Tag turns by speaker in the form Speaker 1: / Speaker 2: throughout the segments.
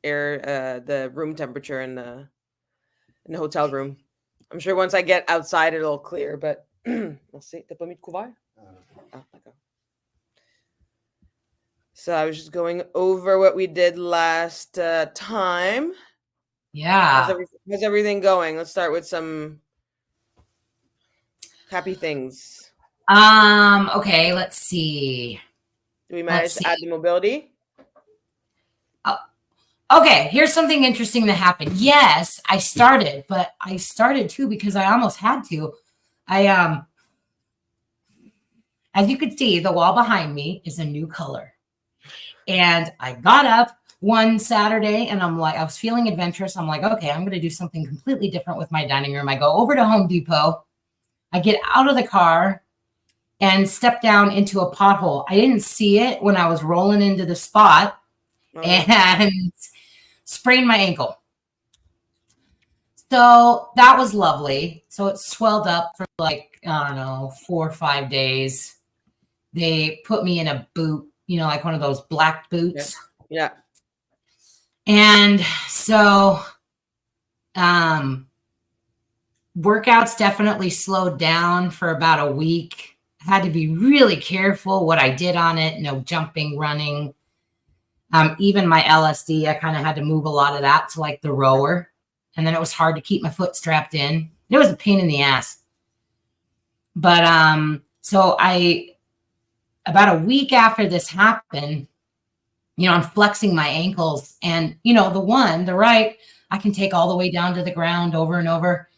Speaker 1: the room temperature in the hotel room. I'm sure once I get outside, it'll clear. But we'll see. T'as pas mis de couvert? Ah, d'accord. So I was just going over what we did last time.
Speaker 2: Yeah.
Speaker 1: How's everything going? Let's start with some happy things.
Speaker 2: Okay, let's see.
Speaker 1: Do we manage to add the mobility?
Speaker 2: Okay, here's something interesting that happened. Yes, I started, but I started too because I almost had to. As you can see, the wall behind me is a new color. And I got up one Saturday and I'm like, I was feeling adventurous. I'm like, okay, I'm going to do something completely different with my dining room. I go over to Home Depot. I get out of the car and step down into a pothole. I didn't see it when I was rolling into the spot and sprained my ankle. So that was lovely. So it swelled up for like, I don't know, 4 or 5 days. They put me in a boot, like one of those black boots.
Speaker 1: Yeah.
Speaker 2: And so workouts definitely slowed down for about a week. I had to be really careful what I did on it. No jumping, running. Even my LSD, I kind of had to move a lot of that to like the rower. And then it was hard to keep my foot strapped in. It was a pain in the ass. But so about a week after this happened, I'm flexing my ankles and, the right, I can take all the way down to the ground over and over.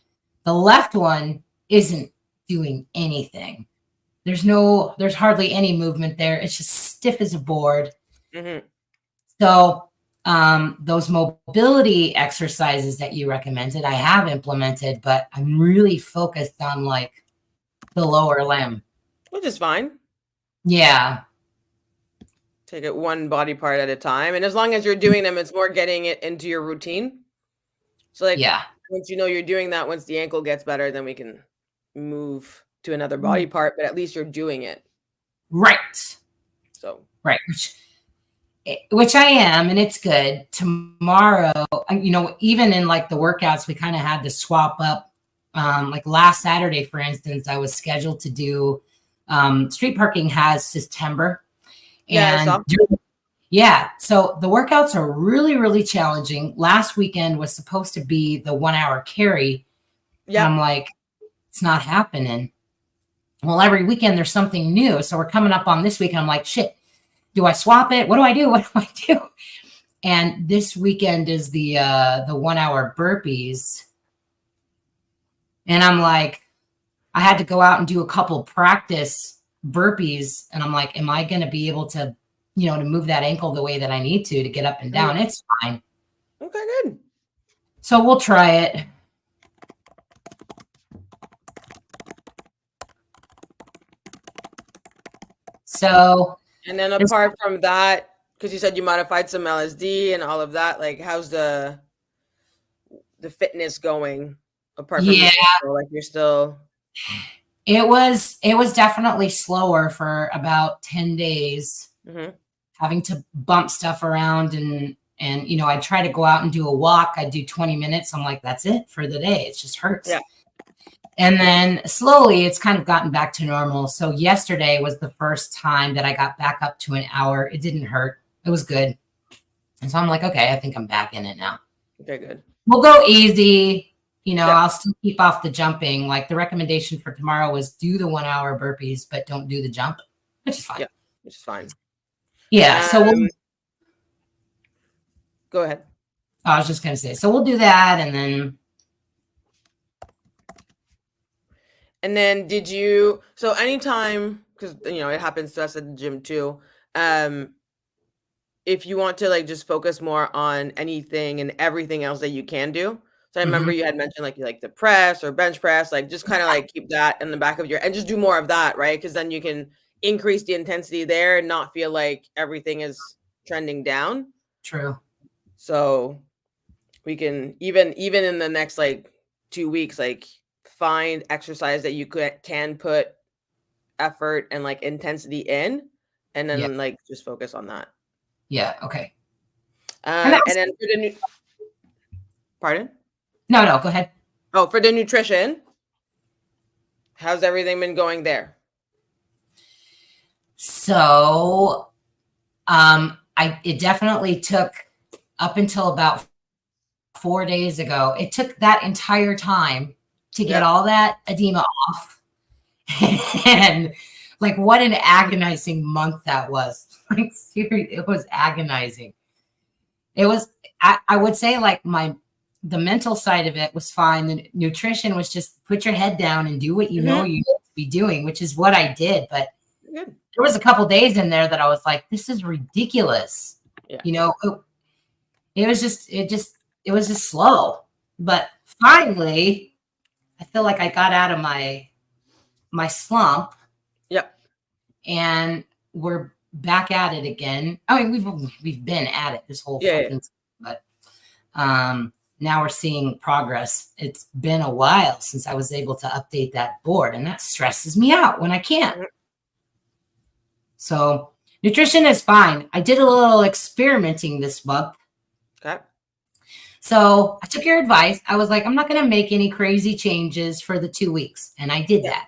Speaker 2: The left one isn't doing anything. There's hardly any movement there. It's just stiff as a board.
Speaker 1: Mm-hmm.
Speaker 2: So those mobility exercises that you recommended, I have implemented, but I'm really focused on like the lower limb.
Speaker 1: Which is fine.
Speaker 2: Yeah.
Speaker 1: Take it one body part at a time. And as long as you're doing them, it's more getting it into your routine. So like, once you're doing that, once the ankle gets better, then we can move to another body part, but at least you're doing it.
Speaker 2: Right.
Speaker 1: So.
Speaker 2: Right. Which I am, and it's good. Tomorrow, even in like the workouts, we kind of had to swap up. Like last Saturday, for instance, I was scheduled to do street parking has September. And so the workouts are really, really challenging. Last weekend was supposed to be the 1 hour carry. Yeah. I'm like, it's not happening. Well, every weekend there's something new. So we're coming up on this weekend. I'm like, shit. Do I swap it? What do I do? And this weekend is the 1 hour burpees. And I'm like, I had to go out and do a couple practice burpees. And I'm like, am I going to be able to, to move that ankle the way that I need to get up and down? It's fine.
Speaker 1: Okay, good.
Speaker 2: So we'll try it. So.
Speaker 1: And then apart from that, because you said you modified some LSD and all of that, like how's the fitness going apart from like you're still.
Speaker 2: It was definitely slower for about 10 days, having to bump stuff around and I try to go out and do a walk. I do 20 minutes. I'm like, that's it for the day. It just hurts.
Speaker 1: Yeah.
Speaker 2: And then slowly it's kind of gotten back to normal. So yesterday was the first time that I got back up to an hour. It didn't hurt. It was good. And so I'm like, okay, I think I'm back in it now.
Speaker 1: Okay, good.
Speaker 2: We'll go easy. I'll still keep off the jumping. Like the recommendation for tomorrow was do the 1 hour burpees, but don't do the jump, which is fine.
Speaker 1: Yeah, which is fine.
Speaker 2: Yeah. So we'll
Speaker 1: go ahead.
Speaker 2: I was just going to say, so we'll do that.
Speaker 1: And then did you, so anytime, because, it happens to us at the gym too. If you want to like just focus more on anything and everything else that you can do. So I remember you had mentioned like you like the press or bench press, like just kind of like keep that in the back of and just do more of that, right? Because then you can increase the intensity there and not feel like everything is trending down.
Speaker 2: True.
Speaker 1: So we can even in the next like 2 weeks, like find exercise that you can put effort and like intensity in, and then like just focus on that.
Speaker 2: Yeah. Okay. And
Speaker 1: And then for the pardon?
Speaker 2: no, go ahead.
Speaker 1: Oh, for the nutrition, how's everything been going there?
Speaker 2: So, it definitely took up until about 4 days ago. It took that entire time to get all that edema off. And like, what an agonizing month that was. Like, seriously, it was agonizing. It was, I would say, like, the mental side of it was fine. The nutrition was just put your head down and do what you know you need to be doing, which is what I did. But there was a couple days in there that I was like, this is ridiculous.
Speaker 1: Yeah.
Speaker 2: You know, it was just slow. But finally, I feel like I got out of my slump.
Speaker 1: Yep.
Speaker 2: And we're back at it again. I mean, we've been at it this whole fucking time, but now we're seeing progress. It's been a while since I was able to update that board, and that stresses me out when I can't. So nutrition is fine. I did a little experimenting this month.
Speaker 1: Okay.
Speaker 2: So I took your advice. I was like, I'm not going to make any crazy changes for the 2 weeks. And I did that.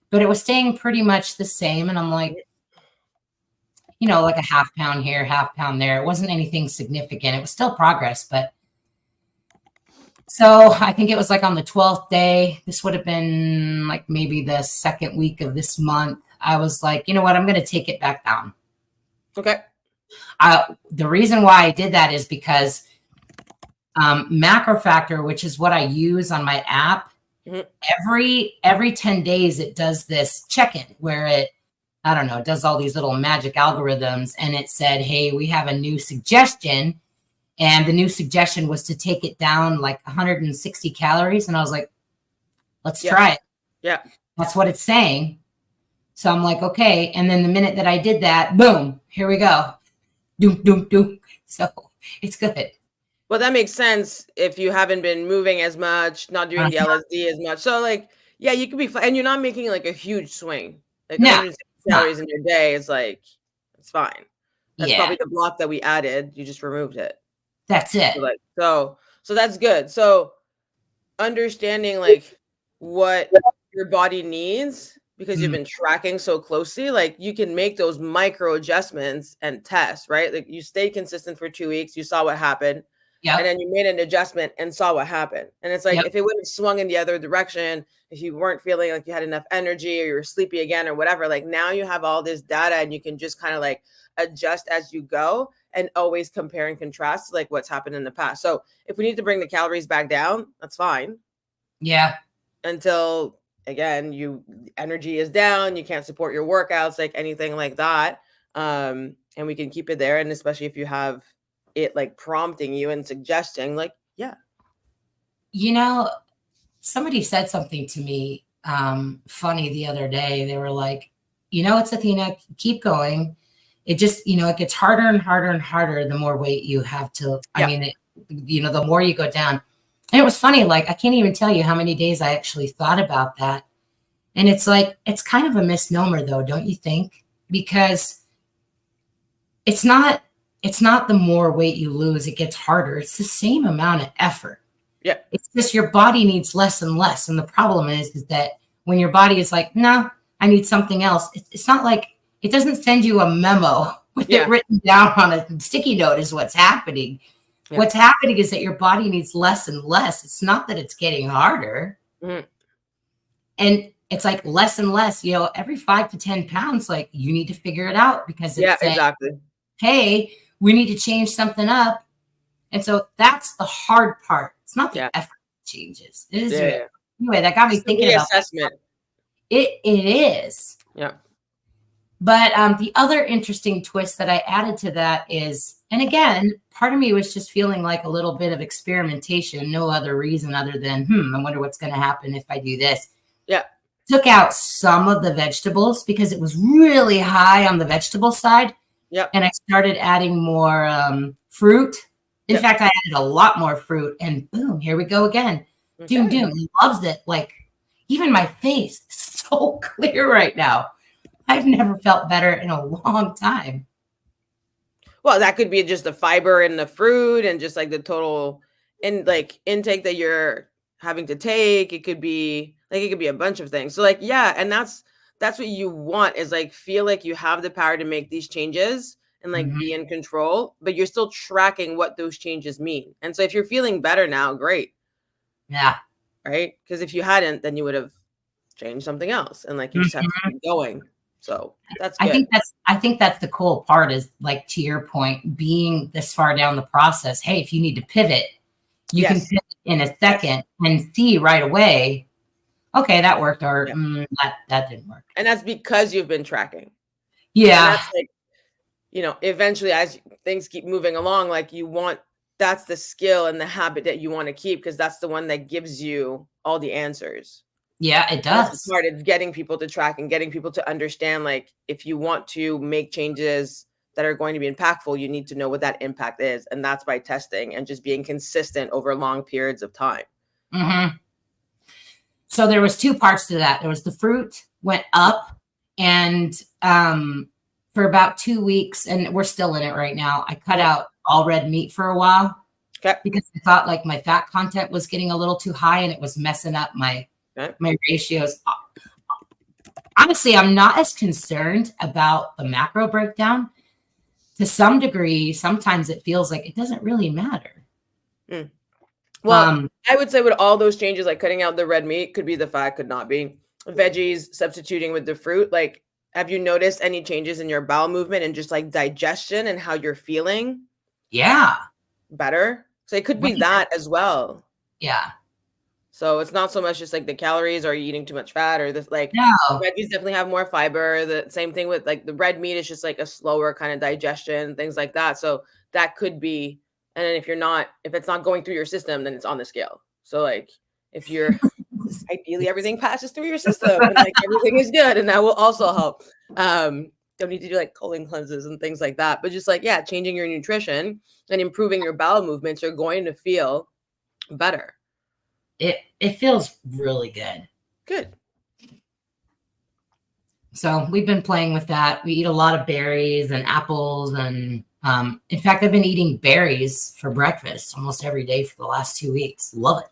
Speaker 2: But it was staying pretty much the same. And I'm like, you know, like a half pound here, half pound there. It wasn't anything significant. It was still progress. But so I think it was like on the 12th day. This would have been like maybe the second week of this month. I was like, you know what? I'm going to take it back down.
Speaker 1: Okay.
Speaker 2: The reason why I did that is because Macro Factor, which is what I use on my app, every 10 days it does this check-in where it does all these little magic algorithms, and it said, hey, we have a new suggestion, and the new suggestion was to take it down like 160 calories, and I was like, let's try it.
Speaker 1: Yeah,
Speaker 2: that's what it's saying. So I'm like, okay. And then the minute that I did that, boom, here we go. Doom, doom, doom. So it's good.
Speaker 1: Well, that makes sense if you haven't been moving as much, not doing the LSD as much. So like, yeah, you could be, and you're not making like a huge swing. Like 160 calories in your day is like, it's fine. That's probably the block that we added. You just removed it.
Speaker 2: That's it.
Speaker 1: So that's good. So understanding like what your body needs, because you've been tracking so closely, like you can make those micro adjustments and test, right? Like you stayed consistent for 2 weeks, you saw what happened. And then you made an adjustment and saw what happened. And it's like, if it would have swung in the other direction, if you weren't feeling like you had enough energy or you were sleepy again or whatever, like now you have all this data and you can just kind of like adjust as you go and always compare and contrast like what's happened in the past. So if we need to bring the calories back down, that's fine.
Speaker 2: Yeah.
Speaker 1: Until again, energy is down, you can't support your workouts, like anything like that. And we can keep it there. And especially if you have it like prompting you and suggesting like,
Speaker 2: you know, somebody said something to me funny the other day. They were like, you know, it's Athena, keep going. It just, you know, it gets harder and harder and harder the more weight you have to, I mean, the more you go down. And it was funny, like, I can't even tell you how many days I actually thought about that. And it's like, it's kind of a misnomer though, don't you think? Because it's not the more weight you lose, it gets harder. It's the same amount of effort.
Speaker 1: Yeah.
Speaker 2: It's just your body needs less and less. And the problem is that when your body is like, no, I need something else. It's not like, it doesn't send you a memo with it written down on a sticky note is what's happening. Yeah. What's happening is that your body needs less and less. It's not that it's getting harder. And it's like less and less, you know, every 5 to 10 pounds, like you need to figure it out because it's saying,
Speaker 1: exactly.
Speaker 2: Hey, we need to change something up. And so that's the hard part. It's not the effort that changes. It is anyway, that got me thinking about
Speaker 1: assessment.
Speaker 2: It is.
Speaker 1: Yeah.
Speaker 2: But the other interesting twist that I added to that is, and again, part of me was just feeling like a little bit of experimentation, no other reason other than, I wonder what's going to happen if I do this.
Speaker 1: Yeah.
Speaker 2: Took out some of the vegetables because it was really high on the vegetable side.
Speaker 1: Yep.
Speaker 2: And I started adding more fruit. In fact, I added a lot more fruit and boom, here we go again. Okay. Doom, doom. He loves it. Like even my face is so clear right now. I've never felt better in a long time.
Speaker 1: Well, that could be just the fiber in the fruit and just like the total intake that you're having to take. It could be a bunch of things. So like, yeah, and that's what you want, is like feel like you have the power to make these changes and like be in control, but you're still tracking what those changes mean. And so if you're feeling better now, great.
Speaker 2: Yeah.
Speaker 1: Right? Because if you hadn't, then you would have changed something else, and like you just have to keep going. So that's good.
Speaker 2: I think that's the cool part, is like, to your point, being this far down the process. Hey, if you need to pivot, you can pivot in a second and see right away, okay, that worked, or that didn't work.
Speaker 1: And that's because you've been tracking.
Speaker 2: Yeah.
Speaker 1: And that's like, eventually as things keep moving along, like that's the skill and the habit that you want to keep, because that's the one that gives you all the answers.
Speaker 2: Yeah, it does.
Speaker 1: That's the part of getting people to track and getting people to understand, like, if you want to make changes that are going to be impactful, you need to know what that impact is. And that's by testing and just being consistent over long periods of time.
Speaker 2: So there was two parts to that. There was the fruit went up, and for about 2 weeks, and we're still in it right now, I cut out all red meat for a while because I thought like my fat content was getting a little too high and it was messing up my ratios. Honestly, I'm not as concerned about the macro breakdown. To some degree, sometimes it feels like it doesn't really matter.
Speaker 1: Well, I would say with all those changes, like cutting out the red meat, could be the fat, could not be. Veggies, substituting with the fruit. Like, have you noticed any changes in your bowel movement and just like digestion and how you're feeling?
Speaker 2: Yeah.
Speaker 1: Better. So it could be that as well.
Speaker 2: Yeah.
Speaker 1: So it's not so much just like the calories, or eating too much fat, or this, like, veggies definitely have more fiber. The same thing with like the red meat is just like a slower kind of digestion, things like that. So that could be. And then if it's not going through your system, then it's on the scale. So like if you're ideally everything passes through your system and like everything is good, and that will also help. Don't need to do like colon cleanses and things like that, but just like, changing your nutrition and improving your bowel movements, you're going to feel better.
Speaker 2: It feels really good.
Speaker 1: Good.
Speaker 2: So we've been playing with that. We eat a lot of berries and apples, and in fact, I've been eating berries for breakfast almost every day for the last 2 weeks. Love it.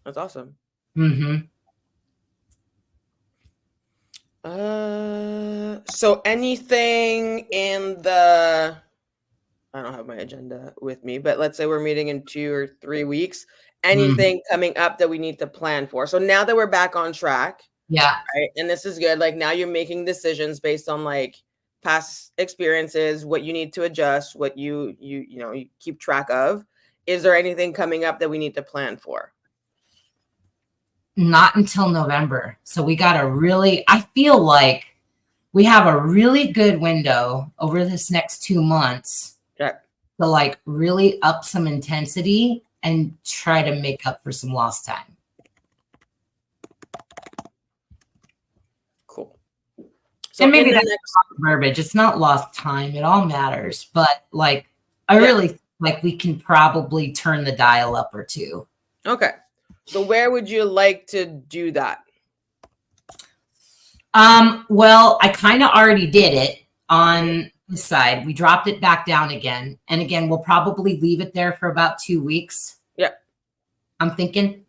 Speaker 1: That's awesome. So anything in the, I don't have my agenda with me, but let's say we're meeting in 2 or 3 weeks. Anything coming up that we need to plan for? So now that we're back on track, right, and this is good. Like, now you're making decisions based on like past experiences, what you need to adjust, what you keep track of. Is there anything coming up that we need to plan for?
Speaker 2: Not until November. So I feel like we have a really good window over this next 2 months to like really up some intensity and try to make up for some lost time.
Speaker 1: Cool. So
Speaker 2: and maybe that's verbiage. It's not lost time. It all matters. But like, I really like we can probably turn the dial up or two.
Speaker 1: Okay. So where would you like to do that?
Speaker 2: Well, I kind of already did it on the side. We dropped it back down again. And again, we'll probably leave it there for about 2 weeks.
Speaker 1: Yeah.
Speaker 2: I'm thinking.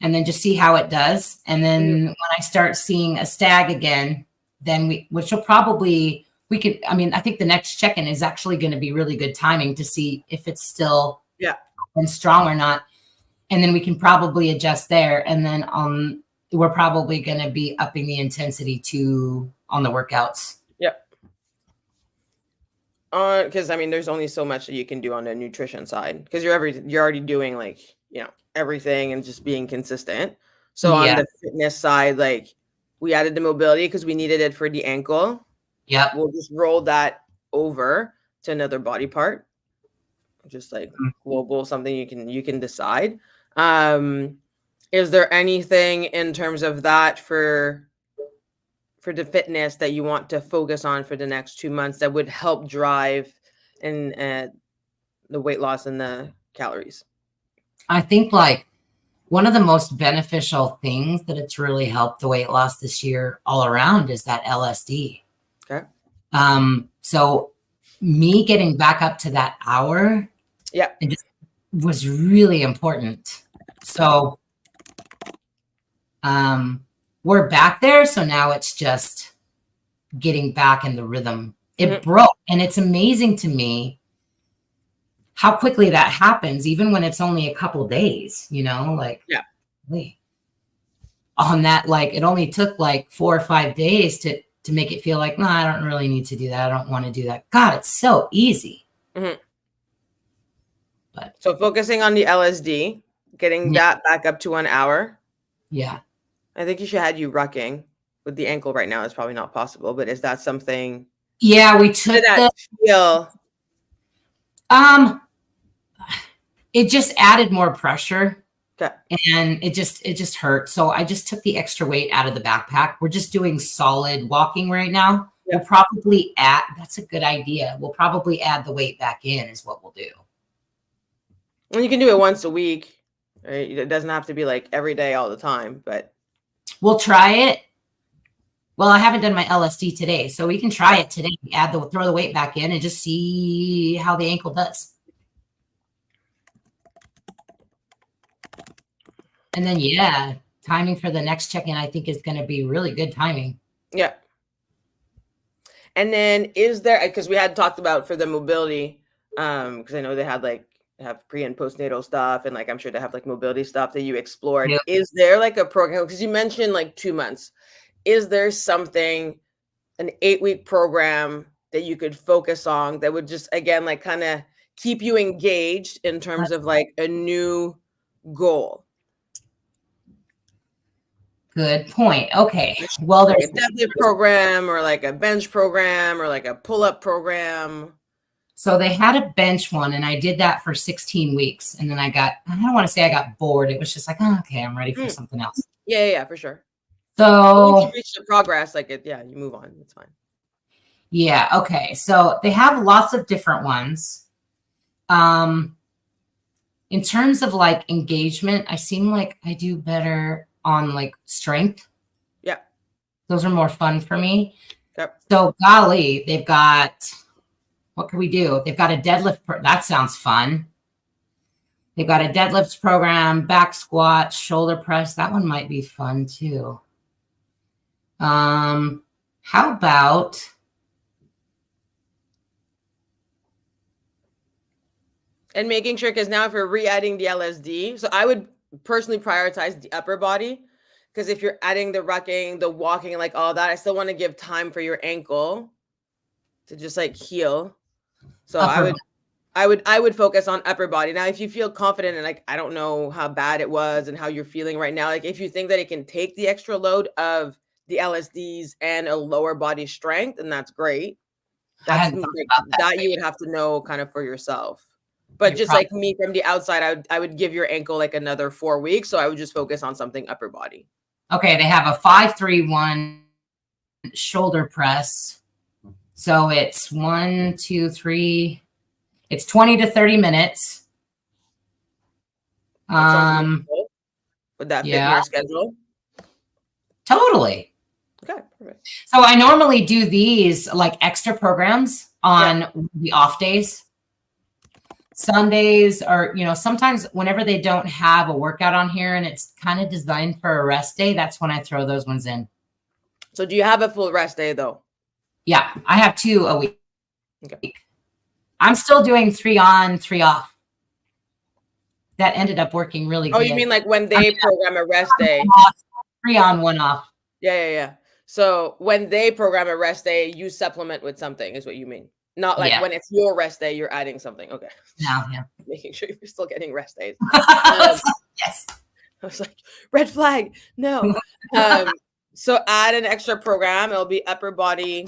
Speaker 2: And then just see how it does. And then when I start seeing a stag again, then I think the next check-in is actually going to be really good timing to see if it's still strong or not. And then we can probably adjust there. And then we're probably going to be upping the intensity too on the workouts. Yep.
Speaker 1: Because there's only so much that you can do on the nutrition side, because you're already doing like, everything and just being consistent. So on the fitness side, like, we added the mobility because we needed it for the ankle.
Speaker 2: Yep.
Speaker 1: We'll just roll that over to another body part, just like global, something you can decide. Is there anything in terms of that for the fitness that you want to focus on for the next 2 months that would help drive in the weight loss and the calories?
Speaker 2: I think like one of the most beneficial things that it's really helped the weight loss this year all around is that LSD.
Speaker 1: Okay.
Speaker 2: So me getting back up to that hour,
Speaker 1: Yeah.
Speaker 2: it just was really important. So we're back there. So now it's just getting back in the rhythm. It broke. And it's amazing to me how quickly that happens, even when it's only a couple days, like,
Speaker 1: yeah.
Speaker 2: Wait. On that, like, it only took like 4 or 5 days to make it feel like, no, I don't really need to do that. I don't want to do that. God, it's so easy. But
Speaker 1: so focusing on the LSD, getting that back up to 1 hour.
Speaker 2: Yeah.
Speaker 1: I think you had you rucking with the ankle right now. It's probably not possible, but is that something?
Speaker 2: Yeah, we took
Speaker 1: that feel.
Speaker 2: It just added more pressure.
Speaker 1: Okay.
Speaker 2: And it just hurt. So I just took the extra weight out of the backpack. We're just doing solid walking right now. Yeah. We'll probably that's a good idea. We'll probably add the weight back in is what we'll do.
Speaker 1: And you can do it once a week. Right? It doesn't have to be like every day all the time, but
Speaker 2: we'll try it. Well, I haven't done my LSD today, so we can try it today. Throw the weight back in and just see how the ankle does. And then, timing for the next check-in, I think, is going to be really good timing.
Speaker 1: Yeah. And then is there, because we had talked about for the mobility, because I know they had have pre and postnatal stuff, and I'm sure they have mobility stuff that you explored. Yep. Is there a program, because you mentioned 2 months, is there something, an 8-week program that you could focus on that would just, again, kind of keep you engaged in terms of a new goal?
Speaker 2: Good point. Okay. Well, there's
Speaker 1: a deadlift program or a bench program or a pull-up program.
Speaker 2: So they had a bench one, and I did that for 16 weeks. And then I don't want to say I got bored. It was just okay, I'm ready for something else.
Speaker 1: Yeah, for sure.
Speaker 2: So
Speaker 1: once you reach the progress, you move on. It's fine.
Speaker 2: Yeah. Okay. So they have lots of different ones. In terms of engagement, I seem like I do better on strength.
Speaker 1: Yeah.
Speaker 2: Those are more fun for me.
Speaker 1: Yep.
Speaker 2: So golly, they've got, what can we do? They've got a deadlift. That sounds fun. They've got a deadlift program, back squat, shoulder press. That one might be fun too. How about
Speaker 1: and making sure, because now if you're re-adding the LSD, so I would personally prioritize the upper body, because if you're adding the rucking, the walking, all that, I still want to give time for your ankle to just heal. So I would focus on upper body. Now, if you feel confident and I don't know how bad it was and how you're feeling right now, if you think that it can take the extra load of the LSDs and a lower body strength, and that's great. That's that you would have to know kind of for yourself. But just me from the outside, I would give your ankle another 4 weeks. So I would just focus on something upper body.
Speaker 2: Okay, they have a 5-3-1 shoulder press. So it's 1, 2, 3. It's 20 to 30 minutes.
Speaker 1: Would that fit your schedule?
Speaker 2: Totally.
Speaker 1: Okay, perfect.
Speaker 2: So I normally do these extra programs on the off days. Sundays, or sometimes whenever they don't have a workout on here and it's kind of designed for a rest day, that's when I throw those ones in.
Speaker 1: So do you have a full rest day though?
Speaker 2: Yeah, I have 2 a week.
Speaker 1: Okay.
Speaker 2: I'm still doing 3 on, 3 off. That ended up working really good.
Speaker 1: Oh, you mean when they program a rest day?
Speaker 2: 3 on, 1 off.
Speaker 1: Yeah. So when they program a rest day, you supplement with something is what you mean. Not when it's your rest day, you're adding something. Okay.
Speaker 2: No,
Speaker 1: Making sure you're still getting rest days.
Speaker 2: Yes.
Speaker 1: I was red flag. No. So add an extra program. It'll be upper body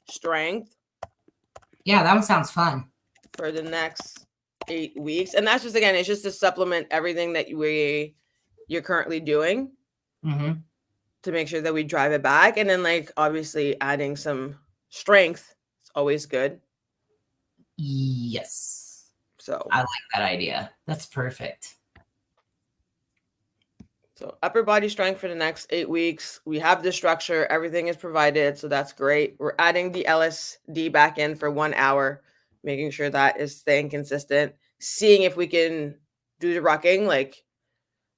Speaker 1: strength.
Speaker 2: Yeah, that one sounds fun.
Speaker 1: For the next 8 weeks. And that's just, again, it's just to supplement everything that you're currently doing.
Speaker 2: Mm-hmm.
Speaker 1: To make sure that we drive it back. And then obviously adding some strength is always good.
Speaker 2: Yes.
Speaker 1: So
Speaker 2: I like that idea. That's perfect.
Speaker 1: So upper body strength for the next 8 weeks. We have the structure. Everything is provided. So that's great. We're adding the LSD back in for 1 hour, making sure that is staying consistent, seeing if we can do the rocking. Like,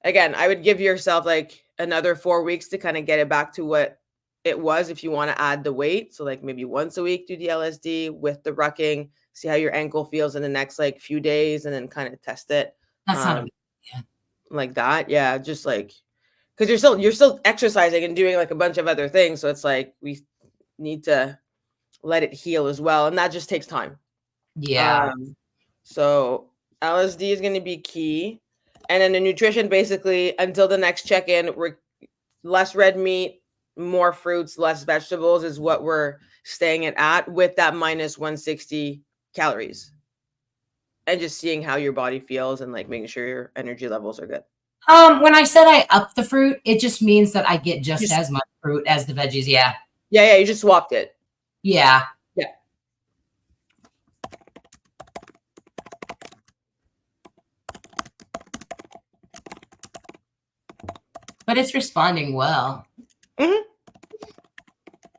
Speaker 1: again, I would give yourself like another 4 weeks to kind of get it back to what it was if you want to add the weight. So like maybe once a week, do the LSD with the rucking, see how your ankle feels in the next like few days, and then kind of test it.
Speaker 2: That's not a big deal.
Speaker 1: Like that. Yeah. Just like, because you're still exercising and doing like a bunch of other things. So it's like we need to let it heal as well. And that just takes time.
Speaker 2: Yeah.
Speaker 1: So LSD is going to be key. And then the nutrition, basically, until the next check-in, we're less red meat, more fruits, less vegetables is what we're staying at with that minus 160 calories. And just seeing how your body feels and like making sure your energy levels are good.
Speaker 2: When I said I up the fruit, it just means that I get just as much fruit as the veggies. Yeah.
Speaker 1: Yeah. You just swapped it.
Speaker 2: Yeah.
Speaker 1: Yeah.
Speaker 2: But it's responding well.
Speaker 1: Mm-hmm.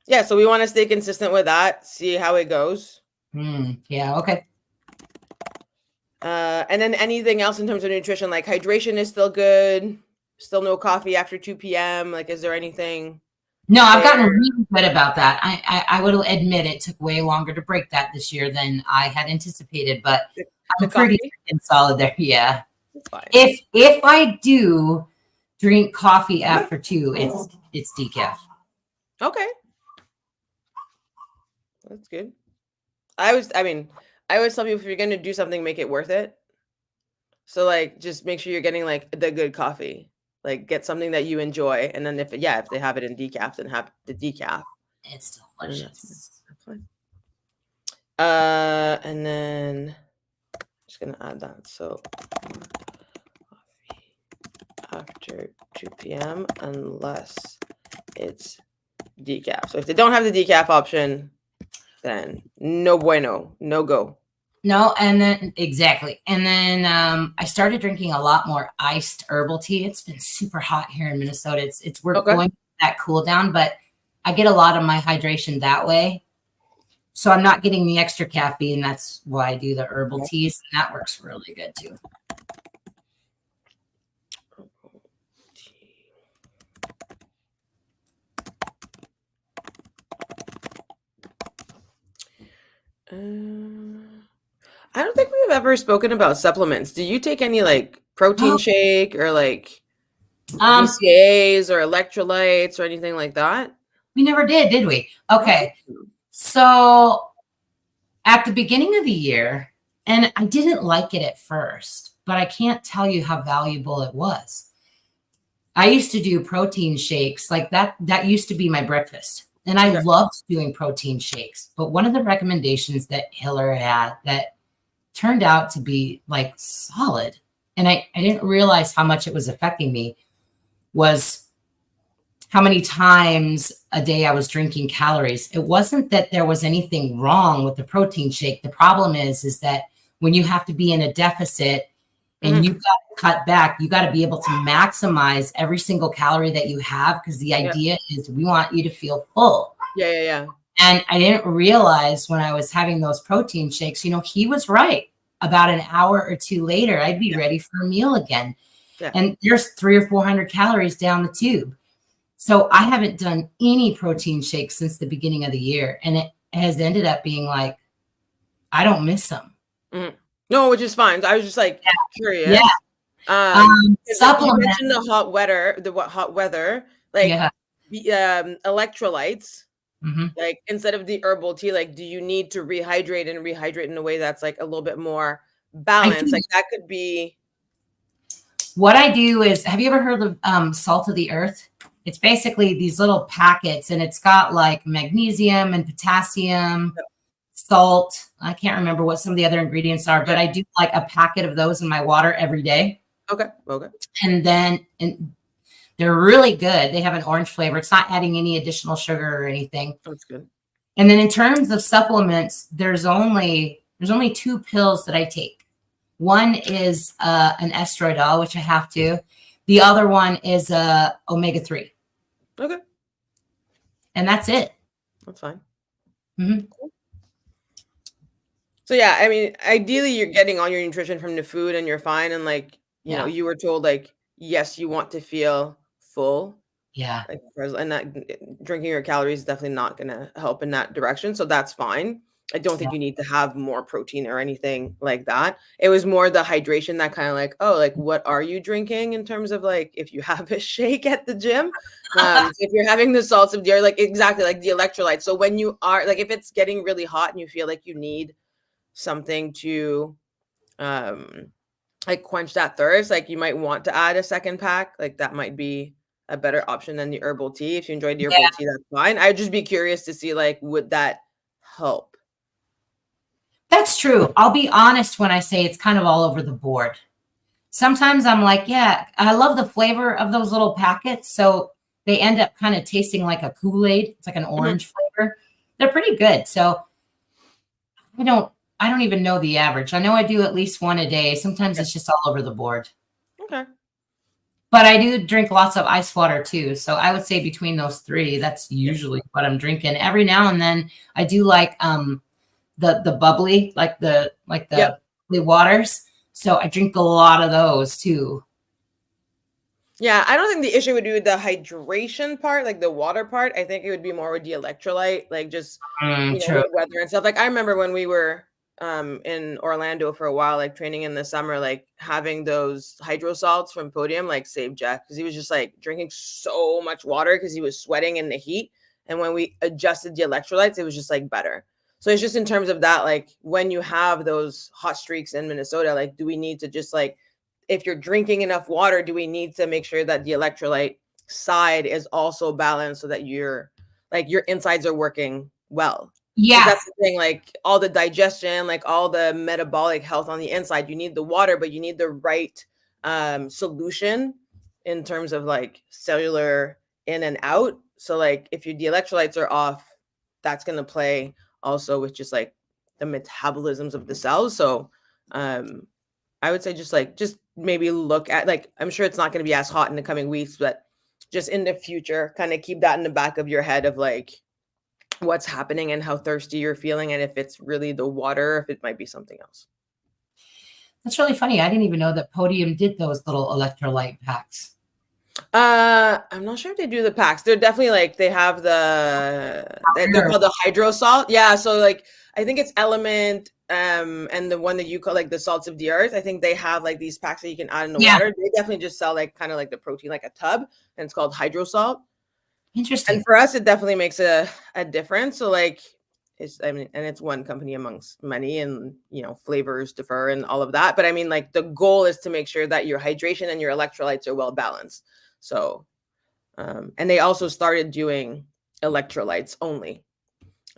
Speaker 1: Yeah. So we want to stay consistent with that, see how it goes.
Speaker 2: Yeah. Okay.
Speaker 1: And then anything else in terms of nutrition, like hydration is still good. Still no coffee after 2 p.m. Like, is there anything?
Speaker 2: No, I've gotten really good about that. I will admit it took way longer to break that this year than I had anticipated, but I'm pretty solid there. Yeah. If I do drink coffee after 2, it's decaf.
Speaker 1: Okay. That's good. I always tell people, if you're going to do something, make it worth it. So like, just make sure you're getting like the good coffee, like get something that you enjoy. And then if they have it in decaf, then have the decaf.
Speaker 2: It's delicious.
Speaker 1: That's fine. And then I'm just going to add that. So coffee after 2 p.m. unless it's decaf. So if they don't have the decaf option, then no bueno, no go.
Speaker 2: No, and then exactly. And then I started drinking a lot more iced herbal tea. It's been super hot here in Minnesota. We're going that cool down, but I get a lot of my hydration that way. So I'm not getting the extra caffeine. That's why I do the herbal teas, and that works really good too.
Speaker 1: I don't think we've ever spoken about supplements. Do you take any like protein shake or like BCAAs or electrolytes or anything like that?
Speaker 2: We never did we? Okay. So at the beginning of the year, and I didn't like it at first, but I can't tell you how valuable it was. I used to do protein shakes like that. That used to be my breakfast. And I loved doing protein shakes. But one of the recommendations that Hiller had that turned out to be like solid, and I didn't realize how much it was affecting me, was how many times a day I was drinking calories. It wasn't that there was anything wrong with the protein shake. The problem is that when you have to be in a deficit and you've got to cut back, you got to be able to maximize every single calorie that you have, because the idea is we want you to feel full.
Speaker 1: Yeah.
Speaker 2: And I didn't realize when I was having those protein shakes, he was right. About an hour or 2 later, I'd be ready for a meal again. Yeah. And there's 300 or 400 calories down the tube. So I haven't done any protein shakes since the beginning of the year. And it has ended up being like, I don't miss them.
Speaker 1: No, which is fine. I was just like curious.
Speaker 2: Yeah.
Speaker 1: Supplement. You mentioned the hot weather, like electrolytes. Like instead of the herbal tea, like do you need to rehydrate in a way that's like a little bit more balanced? Like that could be.
Speaker 2: What I do is, have you ever heard of salt of the earth? It's basically these little packets, and it's got like magnesium and potassium, salt. I can't remember what some of the other ingredients are, but I do like a packet of those in my water every day.
Speaker 1: Okay.
Speaker 2: And then they're really good. They have an orange flavor. It's not adding any additional sugar or anything.
Speaker 1: That's good.
Speaker 2: And then in terms of supplements, there's only 2 pills that I take. One is an estradiol, which I have to. The other one is omega-3.
Speaker 1: Okay.
Speaker 2: And that's it.
Speaker 1: That's fine.
Speaker 2: Mm-hmm.
Speaker 1: So yeah, I mean, ideally you're getting all your nutrition from the food and you're fine. And like, you know, you were told like, yes, you want to feel full.
Speaker 2: Yeah.
Speaker 1: Like, and that drinking your calories is definitely not going to help in that direction. So that's fine. I don't think you need to have more protein or anything like that. It was more the hydration that kind of like, oh, like what are you drinking in terms of like if you have a shake at the gym, if you're having the salts of the earth, like exactly like the electrolytes. So when you are like, if it's getting really hot and you feel like you need something to like quench that thirst, like you might want to add a second pack. Like that might be a better option than the herbal tea. If you enjoyed the herbal tea, that's fine. I'd just be curious to see like would that help?
Speaker 2: That's true. I'll be honest when I say it's kind of all over the board. Sometimes I'm like, yeah, I love the flavor of those little packets. So they end up kind of tasting like a Kool-Aid. It's like an orange flavor. They're pretty good. So I don't even know the average. I know I do at least one a day. Sometimes it's just all over the board.
Speaker 1: Okay.
Speaker 2: But I do drink lots of ice water too. So I would say between those three, that's usually what I'm drinking. Every now and then I do like the bubbly, like the bubbly waters. So I drink a lot of those too.
Speaker 1: Yeah, I don't think the issue would be with the hydration part, like the water part. I think it would be more with the electrolyte, like just with weather and stuff. Like I remember when we were in Orlando for a while, like training in the summer, like having those hydro salts from Podium, like saved Jeff because he was just like drinking so much water because he was sweating in the heat. And when we adjusted the electrolytes, it was just like better. So it's just in terms of that, like when you have those hot streaks in Minnesota, like do we need to just like, if you're drinking enough water, do we need to make sure that the electrolyte side is also balanced so that your insides are working well?
Speaker 2: Yeah.
Speaker 1: That's the thing, like all the digestion, like all the metabolic health on the inside, you need the water, but you need the right solution in terms of like cellular in and out. So like if the electrolytes are off, that's going to play also with just like the metabolisms of the cells. So I would say just maybe look at like, I'm sure it's not going to be as hot in the coming weeks, but just in the future, kind of keep that in the back of your head of like what's happening and how thirsty you're feeling. And if it's really the water, if it might be something else.
Speaker 2: That's really funny. I didn't even know that Podium did those little electrolyte packs.
Speaker 1: I'm not sure if they do the packs. They're definitely like, they have they're called the hydro salt. Yeah. So like, I think it's Element, and the one that you call like the salts of the earth. I think they have like these packs that you can add in the water. They definitely just sell like kind of like the protein, like a tub, and it's called hydro salt.
Speaker 2: Interesting.
Speaker 1: And for us, it definitely makes a difference. So like, and it's one company amongst many, and flavors differ and all of that. But I mean, like the goal is to make sure that your hydration and your electrolytes are well balanced. So, and they also started doing electrolytes only,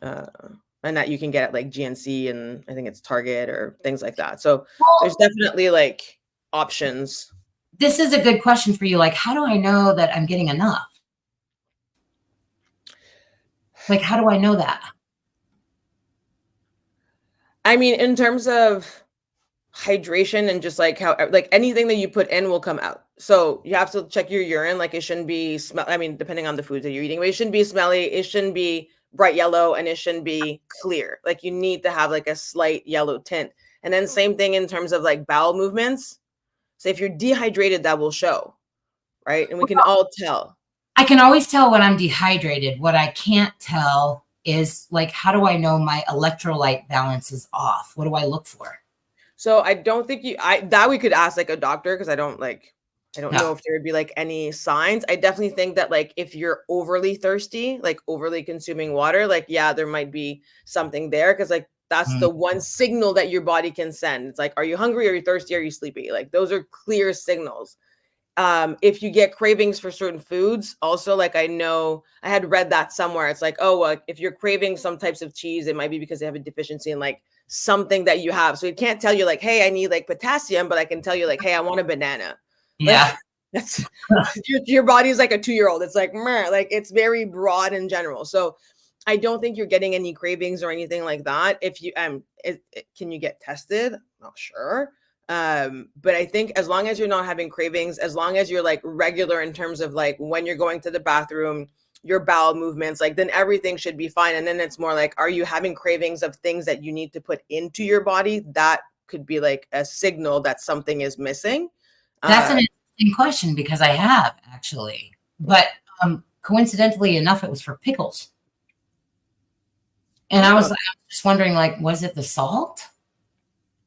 Speaker 1: and that you can get at like GNC and I think it's Target or things like that. So there's definitely like options.
Speaker 2: This is a good question for you. Like, how do I know that I'm getting enough? Like, how do I know that?
Speaker 1: I mean, in terms of hydration and just like how like anything that you put in will come out. So you have to check your urine. Like it shouldn't be depending on the foods that you're eating, but it shouldn't be smelly. It shouldn't be bright yellow, and it shouldn't be clear. Like you need to have like a slight yellow tint. And then same thing in terms of like bowel movements. So if you're dehydrated, that will show, right? And we can all tell.
Speaker 2: I can always tell when I'm dehydrated. What I can't tell is like, how do I know my electrolyte balance is off? What do I look for?
Speaker 1: So I don't think we could ask like a doctor, because I don't know if there would be like any signs. I definitely think that like if you're overly thirsty, like overly consuming water, like yeah, there might be something there, because like that's the one signal that your body can send. It's like, are you hungry? Are you thirsty? Are you sleepy? Like those are clear signals. If you get cravings for certain foods, also, like I know I had read that somewhere. It's like, oh, well, if you're craving some types of cheese, it might be because they have a deficiency in like something that you have. So it can't tell you like, hey, I need like potassium, but I can tell you like, hey, I want a banana.
Speaker 2: Yeah.
Speaker 1: Like, that's your body is like a 2-year-old. It's like, like it's very broad in general. So I don't think you're getting any cravings or anything like that. If you can you get tested? Not sure. But I think as long as you're not having cravings, as long as you're like regular in terms of like when you're going to the bathroom, your bowel movements, like then everything should be fine. And then it's more like, are you having cravings of things that you need to put into your body? That could be like a signal that something is missing.
Speaker 2: That's an interesting question because I have actually, but coincidentally enough, it was for pickles. And I was just wondering, like, was it the salt?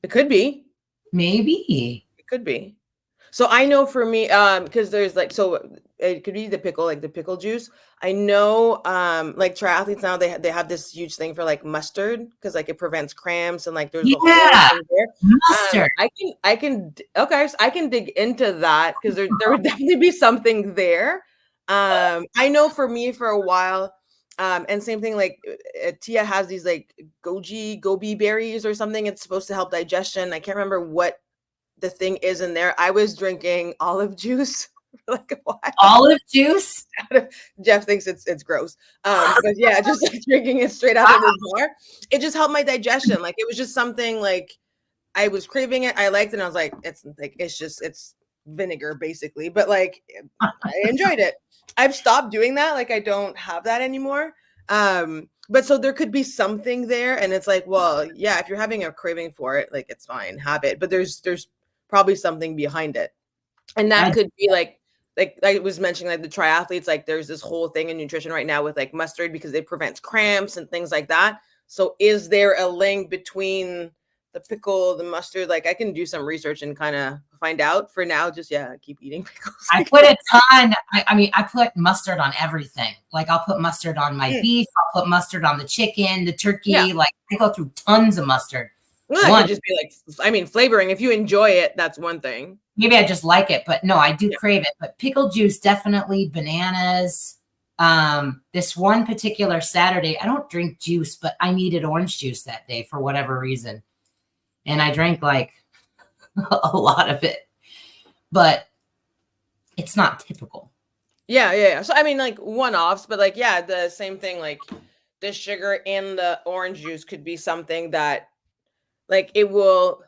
Speaker 1: It could be.
Speaker 2: Maybe.
Speaker 1: It could be. So I know for me, because there's like, so it could be the pickle, like the pickle juice. I know, like triathletes now, they have this huge thing for like mustard because like it prevents cramps and like there's a whole thing there.
Speaker 2: Mustard.
Speaker 1: Okay, so I can dig into that because there would definitely be something there. I know for me for a while, and same thing like Tia has these like goji berries or something. It's supposed to help digestion. I can't remember what the thing is in there. I was drinking olive juice for like a while.
Speaker 2: Olive juice?
Speaker 1: Jeff thinks it's gross. But yeah, just like drinking it straight out of the jar. It just helped my digestion. Like it was just something like I was craving it. I liked it. And I was like, it's vinegar basically. But like I enjoyed it. I've stopped doing that. Like I don't have that anymore. But so there could be something there. And it's like, well, yeah, if you're having a craving for it, like it's fine, have it. But there's probably something behind it. And that could be like I was mentioning, like the triathletes, like there's this whole thing in nutrition right now with like mustard because it prevents cramps and things like that. So is there a link between the pickle, the mustard? Like I can do some research and kind of find out. For now, just keep eating pickles.
Speaker 2: I put a ton. I mean, I put mustard on everything. Like I'll put mustard on my beef. I'll put mustard on the chicken, the turkey. Yeah. Like I go through tons of mustard.
Speaker 1: Well, that could just be like, I mean, flavoring. If you enjoy it, that's one thing.
Speaker 2: Maybe I just like it, but no, I do crave it. But pickle juice, definitely. Bananas. This one particular Saturday, I don't drink juice, but I needed orange juice that day for whatever reason. And I drank like a lot of it, but it's not typical.
Speaker 1: Yeah. So I mean, like one-offs, but like, yeah, the same thing, like the sugar in the orange juice could be something that like it will,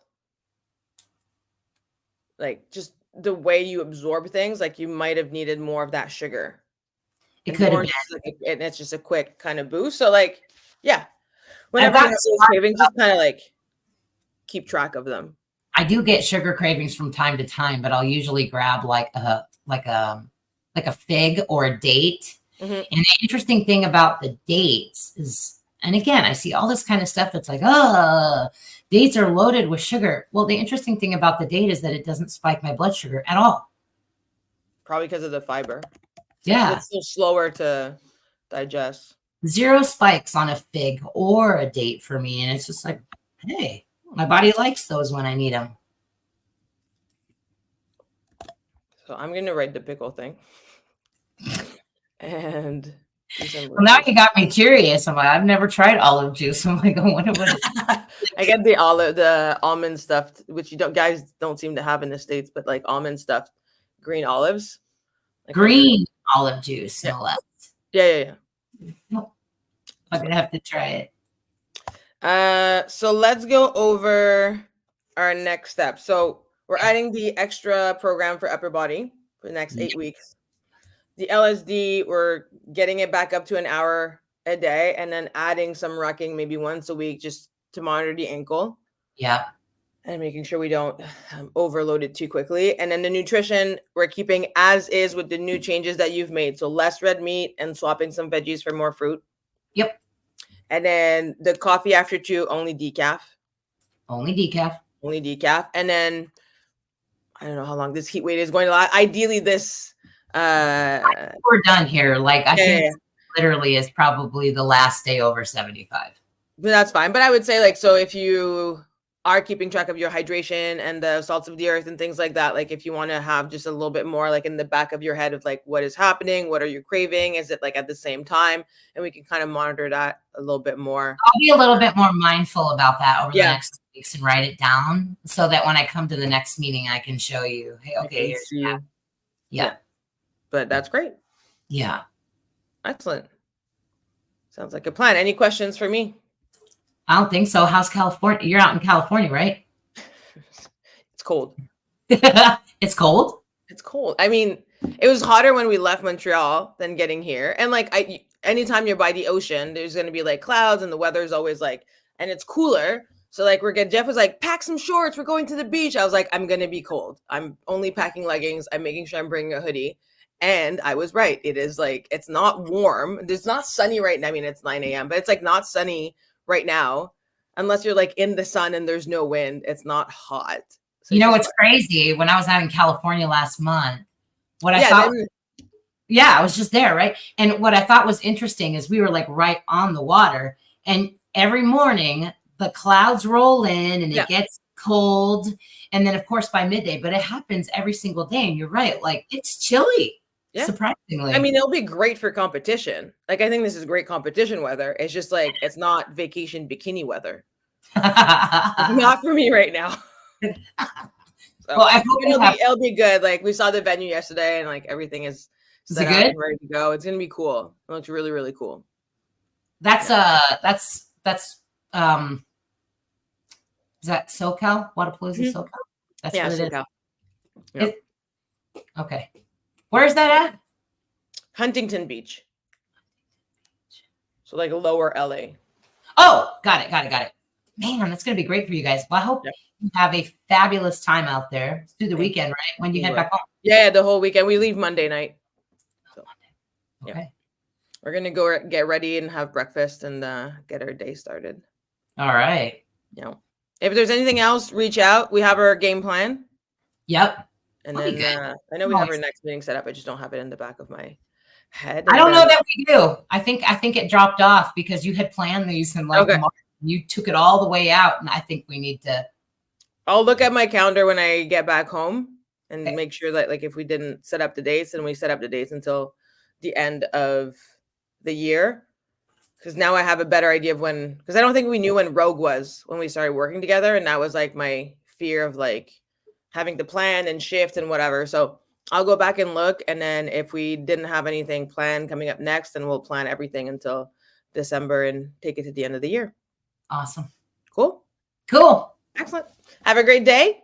Speaker 1: like just the way you absorb things, like you might have needed more of that sugar.
Speaker 2: It could have been.
Speaker 1: And it's just a quick kind of boost. So like, yeah, whenever you have those cravings, just kind of like keep track of them.
Speaker 2: I do get sugar cravings from time to time, but I'll usually grab like a fig or a date. Mm-hmm. And the interesting thing about the dates is, and again, I see all this kind of stuff that's like, dates are loaded with sugar. Well, the interesting thing about the date is that it doesn't spike my blood sugar at all.
Speaker 1: Probably because of the fiber.
Speaker 2: Yeah.
Speaker 1: It's so slower to digest.
Speaker 2: 0 spikes on a fig or a date for me. And it's just like, hey, my body likes those when I need them.
Speaker 1: So I'm going to write the pickle thing. And
Speaker 2: well, now you got me curious. I'm like, I've never tried olive juice. I'm like, I wonder what
Speaker 1: I get the almond stuffed, which guys don't seem to have in the States, but like almond stuffed green olives.
Speaker 2: Like green olive juice, no less.
Speaker 1: Yeah.
Speaker 2: I'm gonna have to try
Speaker 1: it. So let's go over our next step. So we're adding the extra program for upper body for the next 8 weeks. The LSD, we're getting it back up to an hour a day and then adding some rucking maybe once a week just to monitor the ankle.
Speaker 2: Yeah.
Speaker 1: And making sure we don't overload it too quickly. And then the nutrition, we're keeping as is with the new changes that you've made. So less red meat and swapping some veggies for more fruit.
Speaker 2: Yep.
Speaker 1: And then the coffee after 2, only decaf.
Speaker 2: Only decaf.
Speaker 1: And then I don't know how long this heat wave is going to last. Ideally, this...
Speaker 2: we're done here. Like I think literally is probably the last day over 75.
Speaker 1: But that's fine. But I would say like, so if you are keeping track of your hydration and the salts of the earth and things like that, like if you want to have just a little bit more like in the back of your head of like what is happening, what are you craving, is it like at the same time, and we can kind of monitor that a little bit more.
Speaker 2: I'll be a little bit more mindful about that over the next weeks and write it down so that when I come to the next meeting I can show you, hey, okay, here's that. Yeah.
Speaker 1: But that's great.
Speaker 2: Yeah.
Speaker 1: Excellent. Sounds like a plan. Any questions for me?
Speaker 2: I don't think so. How's California? You're out in California, right?
Speaker 1: It's cold.
Speaker 2: It's cold.
Speaker 1: It's cold. I mean, it was hotter when we left Montreal than getting here. And like anytime you're by the ocean, there's gonna be like clouds and the weather's always like, and it's cooler. So like Jeff was like, pack some shorts, we're going to the beach. I was like, I'm gonna be cold. I'm only packing leggings. I'm making sure I'm bringing a hoodie. And I was right. It is like, it's not warm. It's not sunny right now. I mean, it's 9 a.m., but it's like not sunny right now. Unless you're like in the sun and there's no wind, it's not hot. So
Speaker 2: You know what's crazy? When I was out in California last month, what I
Speaker 1: yeah,
Speaker 2: thought, I was just there, right? And what I thought was interesting is we were like right on the water, and every morning the clouds roll in and it gets cold, and then of course by midday. But it happens every single day, and you're right, like it's chilly. Yeah. Surprisingly.
Speaker 1: I mean, it'll be great for competition. Like, I think this is great competition weather. It's just like, it's not vacation bikini weather. Not for me right now. So, well, I hope it'll be good. Like, we saw the venue yesterday and like everything is set up and ready to go. It's going to be cool. It looks really, really cool.
Speaker 2: That's is that SoCal? Wodapalooza, SoCal? That's what it
Speaker 1: SoCal.
Speaker 2: is. Yep. Okay. Where is that at?
Speaker 1: Huntington Beach. So like lower LA.
Speaker 2: Oh, got it. Man, that's going to be great for you guys. Well, I hope you have a fabulous time out there. It's through the weekend, right? When do you head back home?
Speaker 1: Yeah, the whole weekend. We leave Monday night. So,
Speaker 2: okay.
Speaker 1: Yeah. We're going to go get ready and have breakfast and get our day started.
Speaker 2: All right.
Speaker 1: Yeah. If there's anything else, reach out. We have our game plan.
Speaker 2: Yep.
Speaker 1: And then I know we have our next meeting set up. I just don't have it in the back of my head.
Speaker 2: I don't know that we do. I think it dropped off because you had planned these and like you took it all the way out. And I think we need to.
Speaker 1: I'll look at my calendar when I get back home and make sure that like if we didn't set up the dates, and we set up the dates until the end of the year. Because now I have a better idea of when, because I don't think we knew when Rogue was when we started working together. And that was like my fear of like having to plan and shift and whatever. So I'll go back and look. And then if we didn't have anything planned coming up next, then we'll plan everything until December and take it to the end of the year.
Speaker 2: Awesome.
Speaker 1: Cool. Excellent. Have a great day.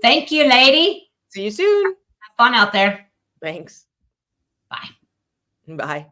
Speaker 2: Thank you, lady.
Speaker 1: See you soon.
Speaker 2: Have fun out there.
Speaker 1: Thanks.
Speaker 2: Bye.
Speaker 1: Bye.